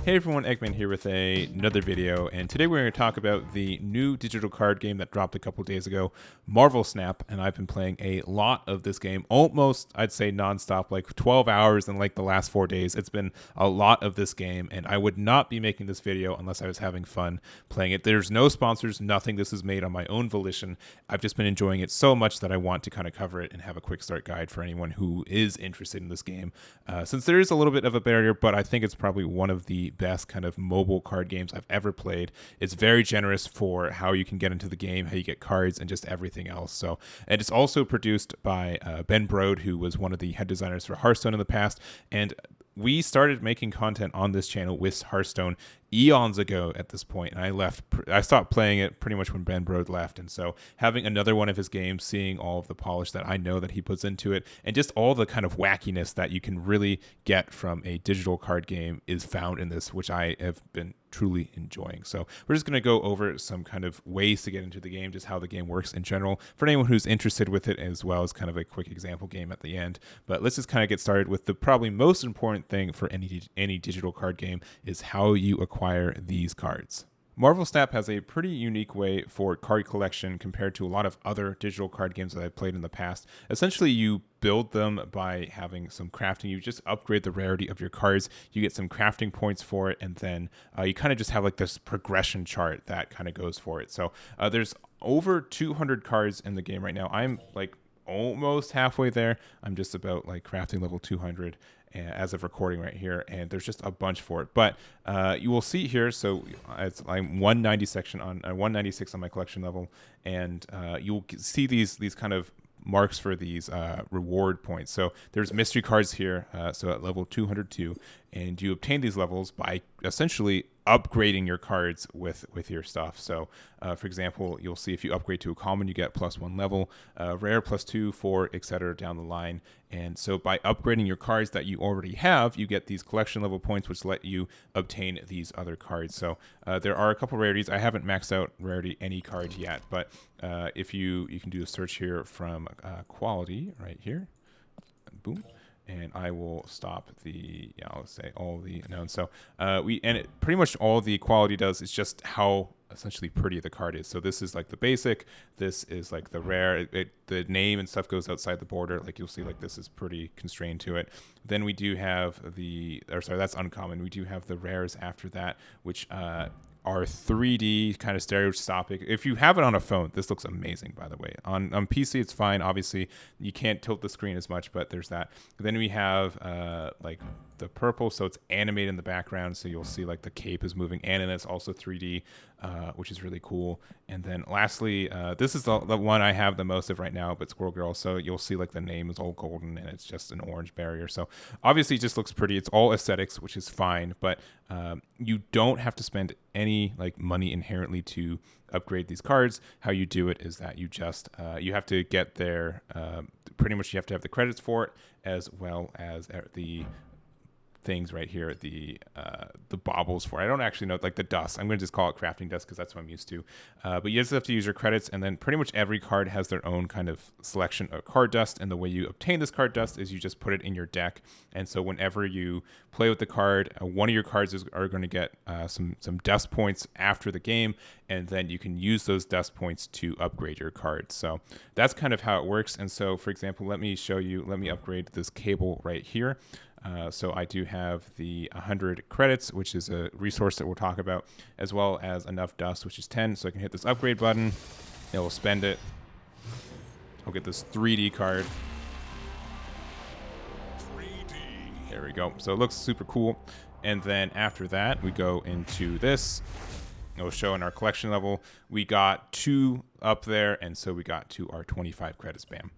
Hey everyone, Eggman here with another video, and today we're going to talk about the new digital card game that dropped a couple days ago, Marvel Snap, and I've been playing a lot of this game, almost, I'd say nonstop, like 12 hours in like the last 4 days. It's been a lot of this game, and I would not be making this video unless I was having fun playing it. There's no sponsors, nothing. This is made on my own volition. I've just been enjoying it so much that I want to kind of cover it and have a quick start guide for anyone who is interested in this game. Since there is a little bit of a barrier, but I think it's probably one of the best kind of mobile card games I've ever played. It's very generous for how you can get into the game, how you get cards, and just everything else. So, and it's also produced by Ben Brode, who was one of the head designers for Hearthstone in the past, and we started making content on this channel with Hearthstone eons ago at this point, and I stopped playing it pretty much when Ben Brode left. And so having another one of his games, seeing all of the polish that I know that he puts into it, and just all the kind of wackiness that you can really get from a digital card game is found in this, which I have been truly enjoying. So we're just going to go over some kind of ways to get into the game, just how the game works in general for anyone who's interested with it, as well as kind of a quick example game at the end. But let's just kind of get started with the probably most important thing for any digital card game is how you acquire these cards. Marvel Snap has a pretty unique way for card collection compared to a lot of other digital card games that I've played in the past. Essentially, you build them by having some crafting. You just upgrade the rarity of your cards. You get some crafting points for it, and then you kind of just have like this progression chart that kind of goes for it. So there's over 200 cards in the game right now. I'm like almost halfway there. I'm just about like crafting level 200 as of recording right here, and there's just a bunch for it. But you will see here, so I'm 196 on my collection level, and you'll see these kind of marks for these reward points. So there's mystery cards here, so at level 202, and you obtain these levels by essentially upgrading your cards with your stuff. So for example, you'll see if you upgrade to a common, you get +1 level, rare +2, 4, etc. down the line. And so by upgrading your cards that you already have, you get these collection level points, which let you obtain these other cards. So there are a couple rarities. I haven't maxed out rarity any card yet, but if you can do a search here from quality right here, boom. And I will stop I'll say all the unknowns. So pretty much all the quality does is just how essentially pretty the card is. So this is like the basic, this is like the rare, the name and stuff goes outside the border. Like you'll see, like this is pretty constrained to it. Then we do have that's uncommon. We do have the rares after that, which are 3D kind of stereoscopic. If you have it on a phone, this looks amazing, by the way. On PC, it's fine. Obviously, you can't tilt the screen as much, but there's that. Then we have like the purple, so it's animated in the background, so you'll see like the cape is moving, and it's also 3D, which is really cool. And then lastly, this is the one I have the most of right now, but Squirrel Girl, so you'll see like the name is all golden, and it's just an orange barrier. So obviously, it just looks pretty. It's all aesthetics, which is fine, but you don't have to spend any like money inherently to upgrade these cards. How you do it is that you just you have to get there. Pretty much, you have to have the credits for it, as well as the things right here, the baubles for it. I don't actually know, like the dust. I'm going to just call it crafting dust because that's what I'm used to. But you just have to use your credits, and then pretty much every card has their own kind of selection of card dust. And the way you obtain this card dust is you just put it in your deck. And so whenever you play with the card, one of your cards are going to get some dust points after the game, and then you can use those dust points to upgrade your cards. So that's kind of how it works. And so, for example, let me upgrade this cable right here. So I do have the 100 credits, which is a resource that we'll talk about, as well as enough dust, which is 10. So I can hit this upgrade button. It will spend it. I'll get this 3D card. 3D. There we go. So it looks super cool. And then after that, we go into this. It will show in our collection level. We got 2 up there, and so we got to our 25 credits. Bam.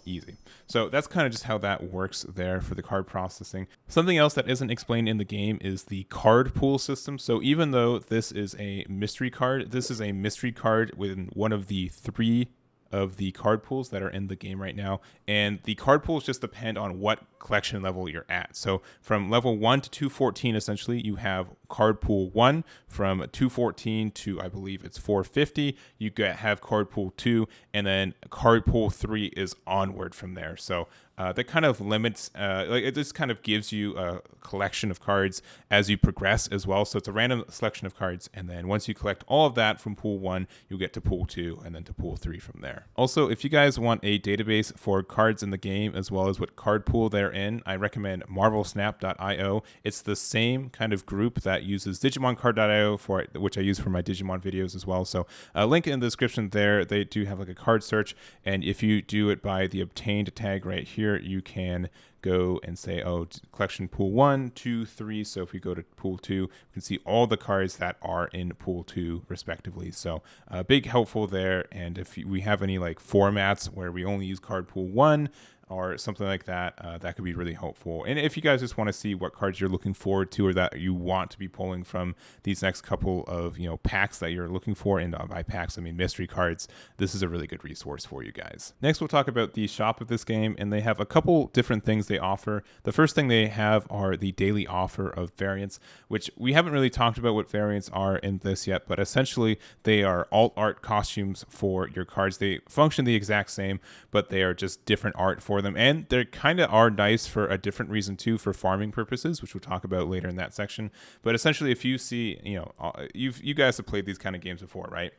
Easy. So that's kind of just how that works there for the card processing. Something else that isn't explained in the game is the card pool system. So even though this is a mystery card, this is a mystery card within one of the 3 of the card pools that are in the game right now. And the card pools just depend on what collection level you're at. So from level 1 to 214, essentially, you have card pool 1 from 214 to, I believe it's 450. You have card pool 2, and then card pool 3 is onward from there. So that kind of limits, like it just kind of gives you a collection of cards as you progress as well. So it's a random selection of cards, and then once you collect all of that from pool 1, you'll get to pool 2 and then to pool 3 from there. Also, if you guys want a database for cards in the game as well as what card pool they're in, I recommend marvelsnap.io. It's the same kind of group that uses digimoncard.io, for which I use for my Digimon videos as well. So link in the description there. They do have like a card search, and if you do it by the obtained tag right here, you can go and say, oh, collection pool 1, 2, 3. So if we go to pool 2, you can see all the cards that are in pool 2 respectively. So big helpful there. And if we have any like formats where we only use card pool 1 or something like that, that could be really helpful. And if you guys just want to see what cards you're looking forward to or that you want to be pulling from these next couple of packs that you're looking for, and by packs I mean mystery cards, this is a really good resource for you guys. Next, we'll talk about the shop of this game, and they have a couple different things they offer. The first thing they have are the daily offer of variants, which we haven't really talked about what variants are in this yet, but essentially they are alt art costumes for your cards. They function the exact same, but they are just different art for them, and they kind of are nice for a different reason too, for farming purposes, which we'll talk about later in that section. But essentially, if you see, you guys have played these kind of games before, right?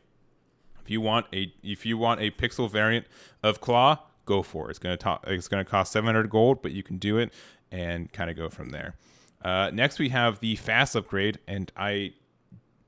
If you want a pixel variant of Claw, go for it. It's going to cost 700 gold, but you can do it and kind of go from there. Next, we have the fast upgrade, and I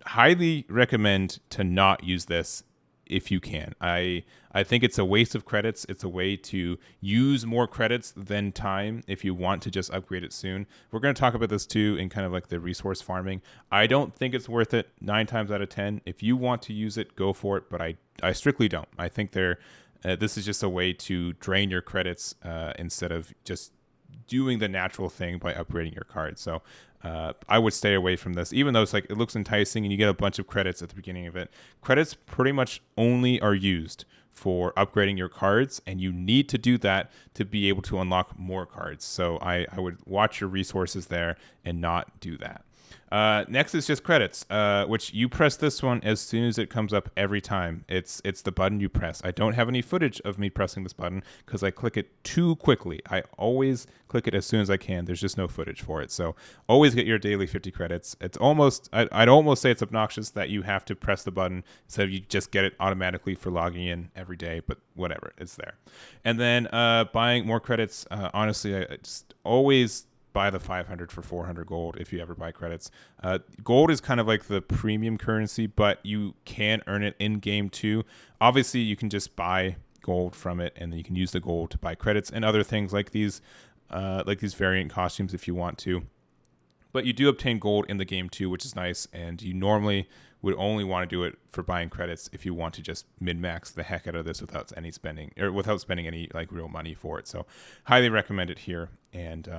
highly recommend to not use this if you can. I think it's a waste of credits. It's a way to use more credits than time if you want to just upgrade it soon. We're going to talk about this too in kind of like the resource farming. I don't think it's worth it 9 times out of 10. If you want to use it, go for it, but I strictly don't. I think this is just a way to drain your credits instead of just doing the natural thing by upgrading your card. So I would stay away from this, even though it looks enticing and you get a bunch of credits at the beginning of it. Credits pretty much only are used for upgrading your cards, and you need to do that to be able to unlock more cards. So I would watch your resources there and not do that. Next is just credits, which you press this one as soon as it comes up every time. It's the button you press. I don't have any footage of me pressing this button because I click it too quickly. I always click it as soon as I can. There's just no footage for it. So always get your daily 50 credits. It's almost, I'd almost say it's obnoxious that you have to press the button instead of you just get it automatically for logging in every day, but whatever, it's there. And then buying more credits, honestly, I just always buy the 500 for 400 gold if you ever buy credits. Gold is kind of like the premium currency, but you can earn it in game too. Obviously, you can just buy gold from it, and then you can use the gold to buy credits and other things like these variant costumes if you want to. But you do obtain gold in the game too, which is nice, and you normally would only want to do it for buying credits if you want to just min-max the heck out of this without spending any like real money for it. So highly recommend it here. And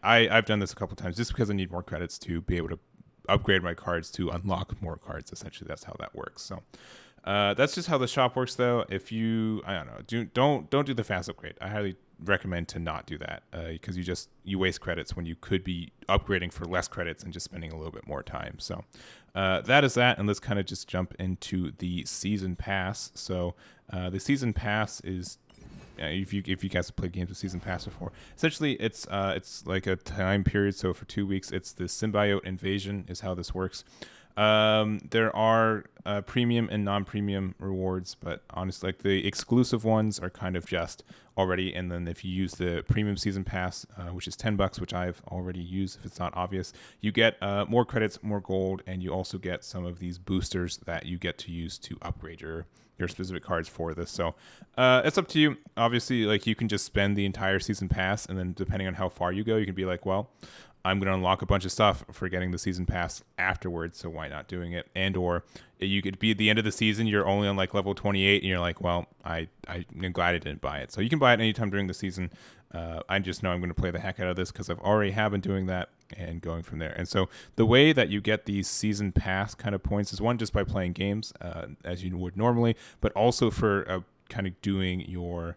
I've done this a couple times just because I need more credits to be able to upgrade my cards to unlock more cards. Essentially, that's how that works. So that's just how the shop works, though. If you, I don't know, don't do the fast upgrade. I highly recommend to not do that because you waste credits when you could be upgrading for less credits and just spending a little bit more time. So that is that, and let's kind of just jump into the season pass. So the season pass is if you guys have played games with season pass before, essentially it's like a time period. So for 2 weeks, it's the symbiote invasion is how this works. There are premium and non-premium rewards, but honestly, like the exclusive ones are kind of just already. And then if you use the premium season pass, which is $10, which I've already used, if it's not obvious, you get more credits, more gold, and you also get some of these boosters that you get to use to upgrade your specific cards for this. So it's up to you. Obviously, like you can just spend the entire season pass, and then depending on how far you go, you can be like, well, I'm going to unlock a bunch of stuff for getting the season pass afterwards, so why not doing it? And or you could be at the end of the season, you're only on like level 28, and you're like, well, I'm glad I didn't buy it. So you can buy it anytime during the season. I just know I'm going to play the heck out of this because I've already have been doing that and going from there. And so the way that you get these season pass kind of points is one, just by playing games as you would normally, but also for kind of doing your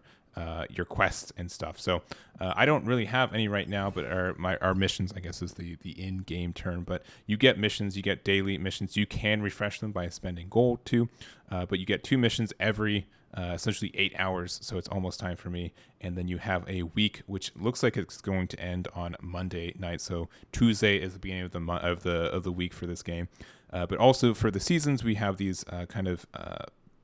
your quests and stuff. So I don't really have any right now, but our missions, I guess, is the in-game term. But you get missions, you get daily missions. You can refresh them by spending gold too, but you get 2 missions every essentially 8 hours. So it's almost time for me. And then you have a week, which looks like it's going to end on Monday night. So Tuesday is the beginning of the week for this game. But also for the seasons, we have these kind of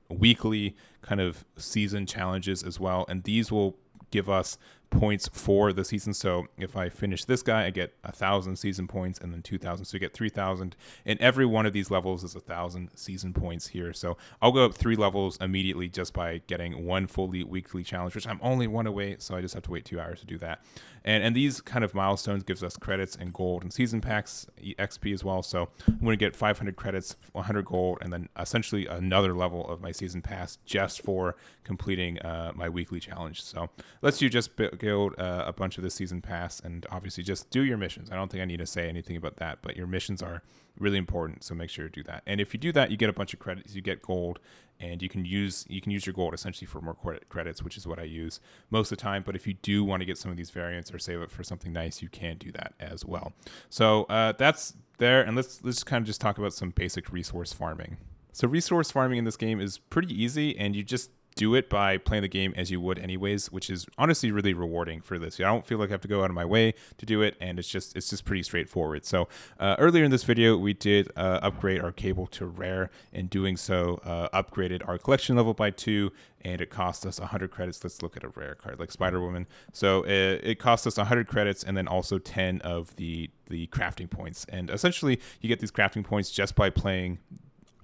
weekly kind of season challenges as well, and these will give us points for the season. So if I finish this guy, I get 1,000 season points, and then 2,000, so you get 3,000. And every one of these levels is 1,000 season points here. So I'll go up 3 levels immediately just by getting one fully weekly challenge, which I'm only 1 away, so I just have to wait 2 hours to do that. And these kind of milestones gives us credits and gold and season packs, XP as well. So I'm going to get 500 credits, 100 gold, and then essentially another level of my season pass just for completing my weekly challenge. So let's you just build a bunch of the season pass, and obviously just do your missions. I don't think I need to say anything about that, but your missions are really important, so make sure to do that. And if you do that, you get a bunch of credits, you get gold, and you can use your gold essentially for more credits, which is what I use most of the time. But if you do want to get some of these variants or save it for something nice, you can do that as well. So that's there, and let's kind of just talk about some basic resource farming. So resource farming in this game is pretty easy, and you just do it by playing the game as you would anyways, which is honestly really rewarding for this. I don't feel like I have to go out of my way to do it, and it's just pretty straightforward. So earlier in this video, we did upgrade our cable to rare. In doing so, upgraded our collection level by 2, and it cost us 100 credits. Let's look at a rare card like Spider-Woman. So it cost us 100 credits, and then also 10 of the crafting points. And essentially, you get these crafting points just by playing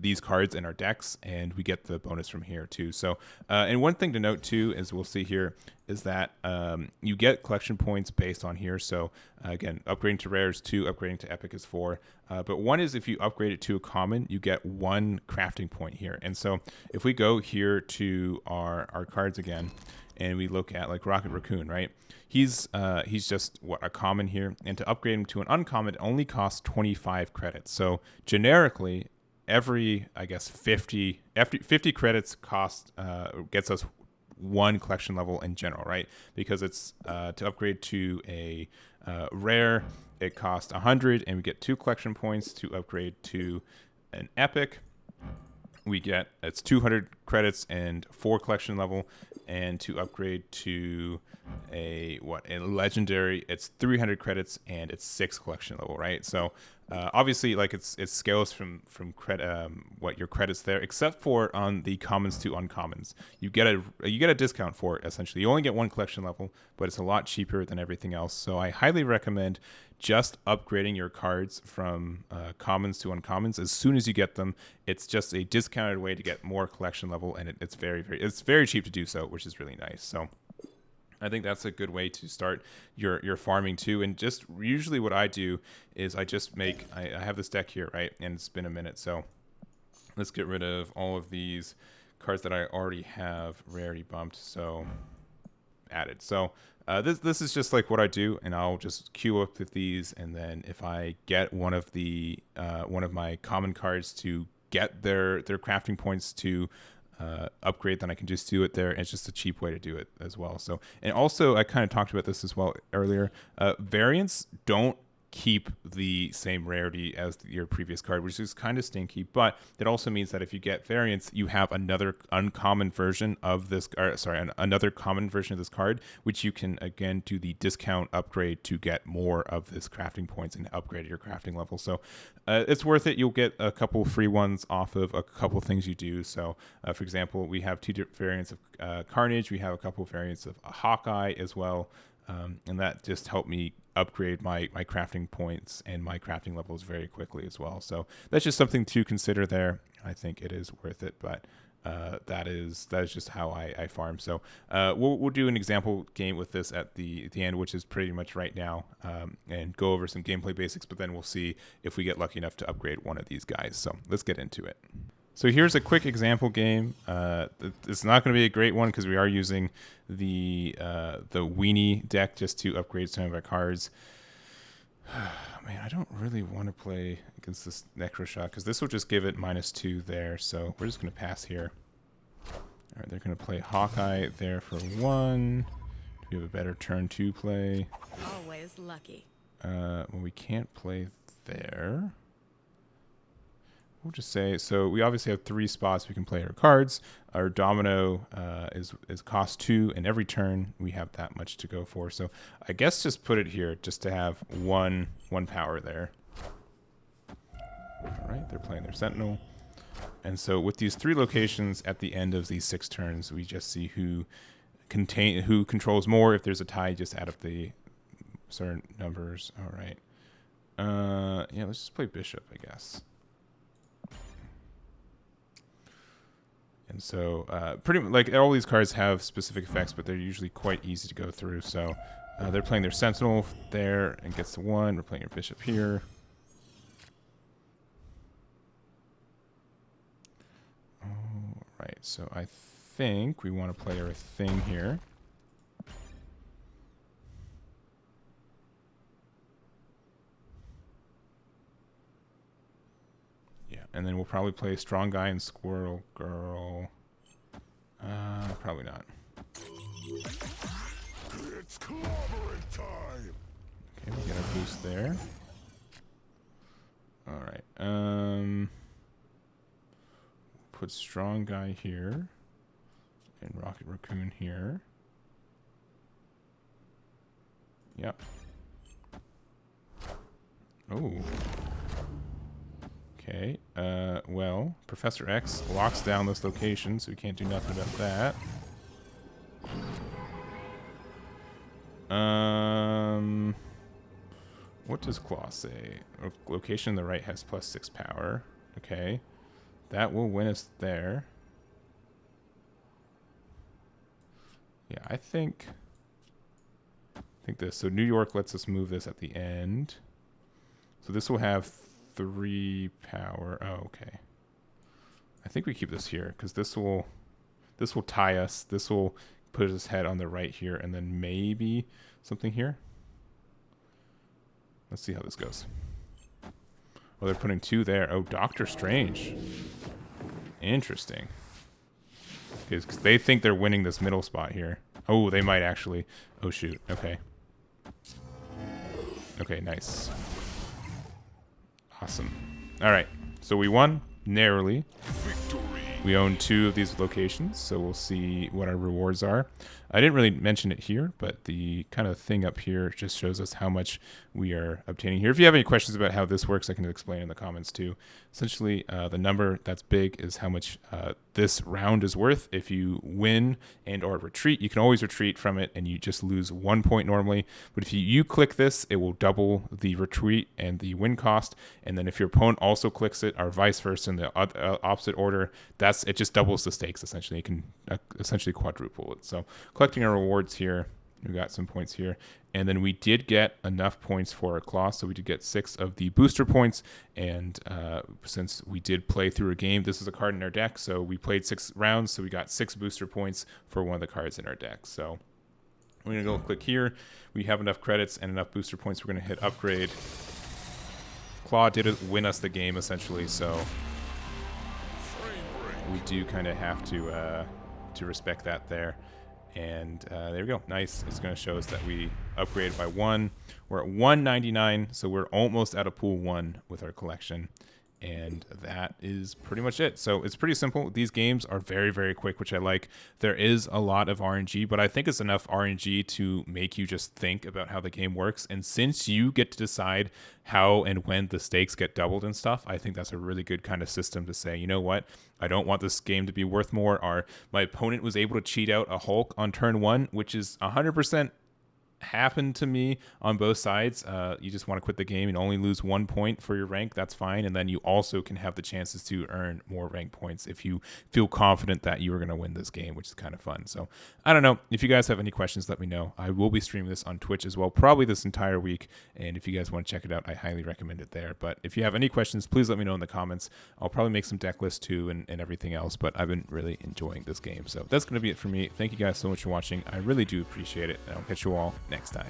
these cards in our decks, and we get the bonus from here too. So and one thing to note too, as we'll see here, is that you get collection points based on here. So again, upgrading to rare is 2, upgrading to epic is 4, but one is if you upgrade it to a common, you get 1 crafting point here. And so if we go here to our cards again, and we look at like Rocket Raccoon, right? He's just a common here, and to upgrade him to an uncommon, it only costs 25 credits. So generically, every, I guess, 50 credits gets us 1 collection level in general, right? Because it's to upgrade to a rare, it costs 100, and we get 2 collection points. To upgrade to an epic, it's 200 credits and 4 collection level, and to upgrade to a legendary, it's 300 credits and it's 6 collection level, right? So obviously, like it scales from what your credits there, except for on the commons to uncommons, you get a discount for it. Essentially, you only get 1 collection level, but it's a lot cheaper than everything else. So I highly recommend just upgrading your cards from commons to uncommons as soon as you get them. It's just a discounted way to get more collection level, and it's very cheap to do so, which is really nice. So I think that's a good way to start your farming too. And just usually what I do is I have this deck here, right? And it's been a minute. So let's get rid of all of these cards that I already have rarity bumped. So added. So this is just like what I do, and I'll just queue up with these. And then if I get one of my common cards to get their crafting points to upgrade, then I can just do it there. And it's just a cheap way to do it as well. So, and also I kind of talked about this as well earlier. Variants don't keep the same rarity as your previous card, which is kind of stinky, but it also means that if you get variants, you have another uncommon version of this, another common version of this card, which you can again do the discount upgrade to get more of this crafting points and upgrade your crafting level. So it's worth it. You'll get a couple free ones off of a couple things you do. So for example, we have 2 different variants of Carnage. We have a couple variants of Hawkeye as well. And that just helped me upgrade my crafting points and my crafting levels very quickly as well. So that's just something to consider there. I think it is worth it, but that is just how I farm. So we'll do an example game with this at the end, which is pretty much right now, and go over some gameplay basics, but then we'll see if we get lucky enough to upgrade one of these guys. So let's get into it. So here's a quick example game. It's not going to be a great one because we are using the weenie deck just to upgrade some of our cards. Man, I don't really want to play against this Necro Shock because this will just give it -2 there. So we're just going to pass here. All right, they're going to play Hawkeye there for 1. We have a better turn 2 play. Always lucky. Well, we can't play there. We'll just say, so we obviously have 3 spots we can play our cards. Our domino is cost 2, and every turn we have that much to go for. So I guess just put it here just to have one power there. All right, they're playing their Sentinel. And so with these 3 locations at the end of these 6 turns, we just see who controls more. If there's a tie, just add up the certain numbers. All right. Yeah, let's just play Bishop, I guess. And so pretty like all these cards have specific effects, but they're usually quite easy to go through. So they're playing their Sentinel there and gets to 1. We're playing our Bishop here. All right, so I think we want to play our thing here. And then we'll probably play Strong Guy and Squirrel Girl. Probably not. It's clobbering time. Okay, we get our boost there. All right. Put Strong Guy here. And Rocket Raccoon here. Yep. Oh. Okay, well, Professor X locks down this location, so we can't do nothing about that. What does Claw say? Location on the right has +6 power. Okay, that will win us there. Yeah, I think this. So New York lets us move this at the end. So this will have 3 power. Oh, okay. I think we keep this here because this will tie us. This will put his head on the right here, and then maybe something here. Let's see how this goes. Oh, they're putting 2 there. Oh, Doctor Strange. Interesting. Because they think they're winning this middle spot here. Oh, they might actually. Oh, shoot. Okay. Okay, nice. Awesome. All right. So we won narrowly. Victory. We own 2 of these locations, so we'll see what our rewards are. I didn't really mention it here, but the kind of thing up here just shows us how much we are obtaining here. If you have any questions about how this works, I can explain in the comments too. Essentially, the number that's big is how much this round is worth. If you win and or retreat, you can always retreat from it, and you just lose 1 point normally. But if you click this, it will double the retreat and the win cost. And then if your opponent also clicks it, or vice versa in the opposite order, it just doubles the stakes, essentially. You can essentially quadruple it. So collecting our rewards here, we got some points here. And then we did get enough points for our claw, so we did get 6 of the booster points. And since we did play through a game, this is a card in our deck, so we played 6 rounds, so we got 6 booster points for one of the cards in our deck. So we're going to go click here. We have enough credits and enough booster points. We're going to hit upgrade. Claw did win us the game, essentially, so we do kind of have to respect that there. And there we go. Nice. It's going to show us that we upgraded by 1. We're at 199, so we're almost at a pool 1 with our collection. And that is pretty much it. So it's pretty simple. These games are very, very quick, which I like. There is a lot of RNG, but I think it's enough RNG to make you just think about how the game works. And since you get to decide how and when the stakes get doubled and stuff, I think that's a really good kind of system to say, you know what? I don't want this game to be worth more. Or my opponent was able to cheat out a Hulk on turn 1, which is 100% happened to me on both sides. You just want to quit the game and only lose 1 point for your rank, that's fine. And then you also can have the chances to earn more rank points if you feel confident that you are going to win this game, which is kind of fun. So I don't know. If you guys have any questions, let me know. I will be streaming this on Twitch as well, probably this entire week. And if you guys want to check it out, I highly recommend it there. But if you have any questions, please let me know in the comments. I'll probably make some deck lists too and everything else, but I've been really enjoying this game. So that's going to be it for me. Thank you guys so much for watching. I really do appreciate it. And I'll catch you all next time.